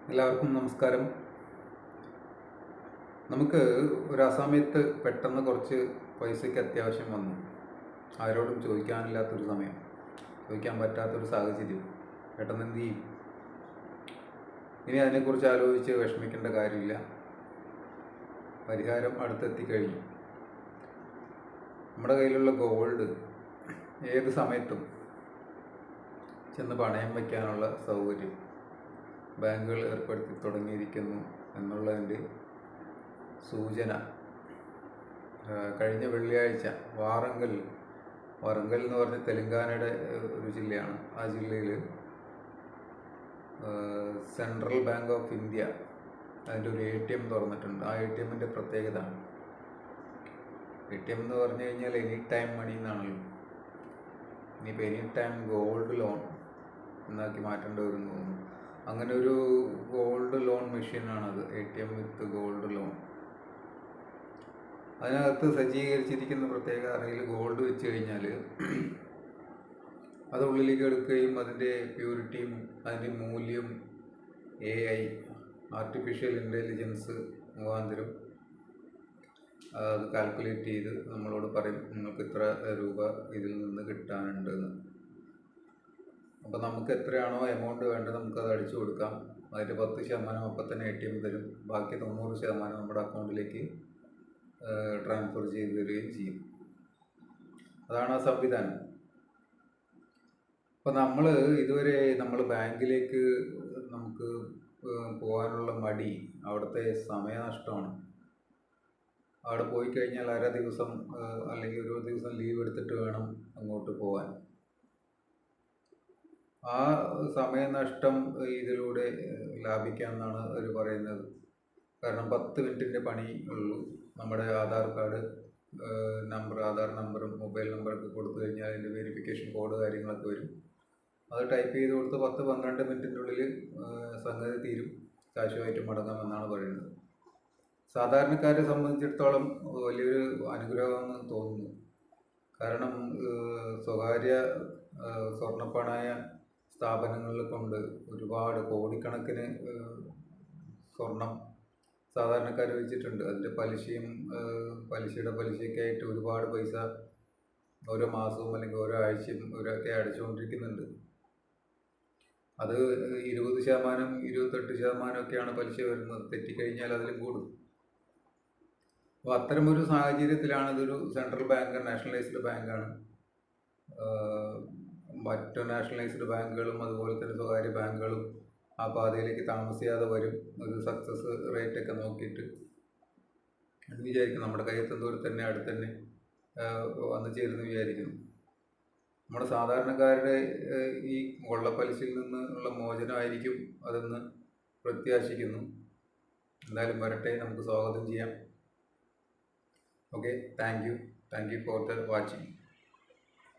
എല്ലാവർക്കും നമസ്കാരം. നമുക്ക് ഒരു അസമയത്ത് പെട്ടെന്ന് കുറച്ച് പൈസയ്ക്ക് അത്യാവശ്യം വന്നു. ആരോടും ചോദിക്കാനില്ലാത്തൊരു സമയം, ചോദിക്കാൻ പറ്റാത്തൊരു സാഹചര്യം. പെട്ടെന്ന് എന്ത് ചെയ്യും? ഇനി അതിനെക്കുറിച്ച് ആലോചിച്ച് വിഷമിക്കേണ്ട കാര്യമില്ല. പരിഹാരം അടുത്തെത്തിക്കഴിഞ്ഞു. നമ്മുടെ കയ്യിലുള്ള ഗോൾഡ് ഏത് സമയത്തും ചെന്ന് പണയം വയ്ക്കാനുള്ള സൗകര്യം ബാങ്കുകൾ ഏർപ്പെടുത്തി തുടങ്ങിയിരിക്കുന്നു എന്നുള്ളതിൻ്റെ സൂചന കഴിഞ്ഞ വെള്ളിയാഴ്ച വാറങ്കൽ എന്ന് പറഞ്ഞ തെലങ്കാനയുടെ ഒരു ജില്ലയാണ്. ആ ജില്ലയിൽ സെൻട്രൽ ബാങ്ക് ഓഫ് ഇന്ത്യ അതിൻ്റെ ഒരു ATM തുറന്നിട്ടുണ്ട്. ആ ATMൻ്റെ പ്രത്യേകത, ATM എന്ന് പറഞ്ഞു കഴിഞ്ഞാൽ എനി ടൈം മണി എന്നാണല്ലോ. ഇനിയിപ്പോൾ എനി ടൈം ഗോൾഡ് ലോൺ എന്നാക്കി മാറ്റേണ്ടി വരും തോന്നുന്നു. അങ്ങനെ ഒരു ഗോൾഡ് ലോൺ മെഷീനാണത്, ATM വിത്ത് ഗോൾഡ് ലോൺ. അതിനകത്ത് സജ്ജീകരിച്ചിരിക്കുന്ന പ്രത്യേക അറയിൽ ഗോൾഡ് വെച്ച് കഴിഞ്ഞാൽ അത് ഉള്ളിലേക്ക് എടുക്കുകയും അതിൻ്റെ പ്യൂരിറ്റിയും അതിൻ്റെ മൂല്യം AI ആർട്ടിഫിഷ്യൽ ഇൻ്റലിജൻസ് മുഖാന്തരം അത് കാൽക്കുലേറ്റ് ചെയ്ത് നമ്മളോട് പറയും നിങ്ങൾക്ക് ഇത്ര രൂപ ഇതിൽ നിന്ന് കിട്ടാനുണ്ടെന്ന്. അപ്പോൾ നമുക്ക് എത്രയാണോ എമൗണ്ട് വേണ്ടത് നമുക്കത് അടിച്ചു കൊടുക്കാം. അതിൻ്റെ 10% അപ്പം തന്നെ ATM തരും. ബാക്കി 90% നമ്മുടെ അക്കൗണ്ടിലേക്ക് ട്രാൻസ്ഫർ ചെയ്ത് തരികയും ചെയ്യും. അതാണ് ആ സംവിധാനം. അപ്പോൾ ഇതുവരെ നമ്മൾ ബാങ്കിലേക്ക് നമുക്ക് പോകാനുള്ള മടി, അവിടുത്തെ സമയനഷ്ടമാണ്. അവിടെ പോയി കഴിഞ്ഞാൽ അര ദിവസം അല്ലെങ്കിൽ ഒരു ദിവസം ലീവ് എടുത്തിട്ട് വേണം അങ്ങോട്ട് പോകാൻ. ആ സമയനഷ്ടം ഇതിലൂടെ ലാഭിക്കാമെന്നാണ് അവർ പറയുന്നത്. കാരണം 10 മിനിറ്റിൻ്റെ പണി ഉള്ളൂ. നമ്മുടെ ആധാർ കാർഡ് നമ്പർ, ആധാർ നമ്പറും മൊബൈൽ നമ്പറൊക്കെ കൊടുത്തു കഴിഞ്ഞാൽ അതിൻ്റെ വെരിഫിക്കേഷൻ കോഡ് കാര്യങ്ങളൊക്കെ വരും. അത് ടൈപ്പ് ചെയ്ത് കൊടുത്ത് 10-12 മിനിറ്റിൻ്റെ ഉള്ളിൽ സംഗതി തീരും, കാശുമായിട്ട് മടങ്ങാമെന്നാണ് പറയുന്നത്. സാധാരണക്കാരെ സംബന്ധിച്ചിടത്തോളം വലിയൊരു അനുഗ്രഹമെന്ന് തോന്നുന്നു. കാരണം സ്വകാര്യ സ്വർണ്ണപ്പണയ സ്ഥാപനങ്ങളിൽ കൊണ്ട് ഒരുപാട് കോടിക്കണക്കിന് സ്വർണം സാധാരണക്കാർ വെച്ചിട്ടുണ്ട്. അതിൻ്റെ പലിശയുടെ പലിശയ്ക്കായിട്ട് ഒരുപാട് പൈസ ഓരോ മാസവും അല്ലെങ്കിൽ ഓരോ ആഴ്ചയും ഇവരൊക്കെ അടച്ചുകൊണ്ടിരിക്കുന്നുണ്ട്. അത് 20%, 28% ഒക്കെയാണ് പലിശ വരുന്നത്. തെറ്റിക്കഴിഞ്ഞാൽ അതിലും കൂടും. അപ്പോൾ അത്തരമൊരു സാഹചര്യത്തിലാണ് ഇതൊരു സെൻട്രൽ ബാങ്ക്, നാഷണലൈസ്ഡ് ബാങ്കാണ്. മറ്റു നാഷണലൈസ്ഡ് ബാങ്കുകളും അതുപോലെ തന്നെ സ്വകാര്യ ബാങ്കുകളും ആ പാതയിലേക്ക് താമസിയാതെ വരും. ഒരു സക്സസ് റേറ്റൊക്കെ നോക്കിയിട്ട് എന്ന് വിചാരിക്കുന്നു. നമ്മുടെ കയ്യെത്തും ദൂരത്ത് തന്നെ അടുത്തന്നെ വന്നു ചേരുന്നു വിചാരിക്കുന്നു. നമ്മുടെ സാധാരണക്കാരുടെ ഈ കൊള്ളപ്പലിശയിൽ നിന്നുള്ള മോചനമായിരിക്കും അതെന്ന് പ്രത്യാശിക്കുന്നു. എന്തായാലും വരട്ടെ, നമുക്ക് സ്വാഗതം ചെയ്യാം. Okay, thank you for the watching.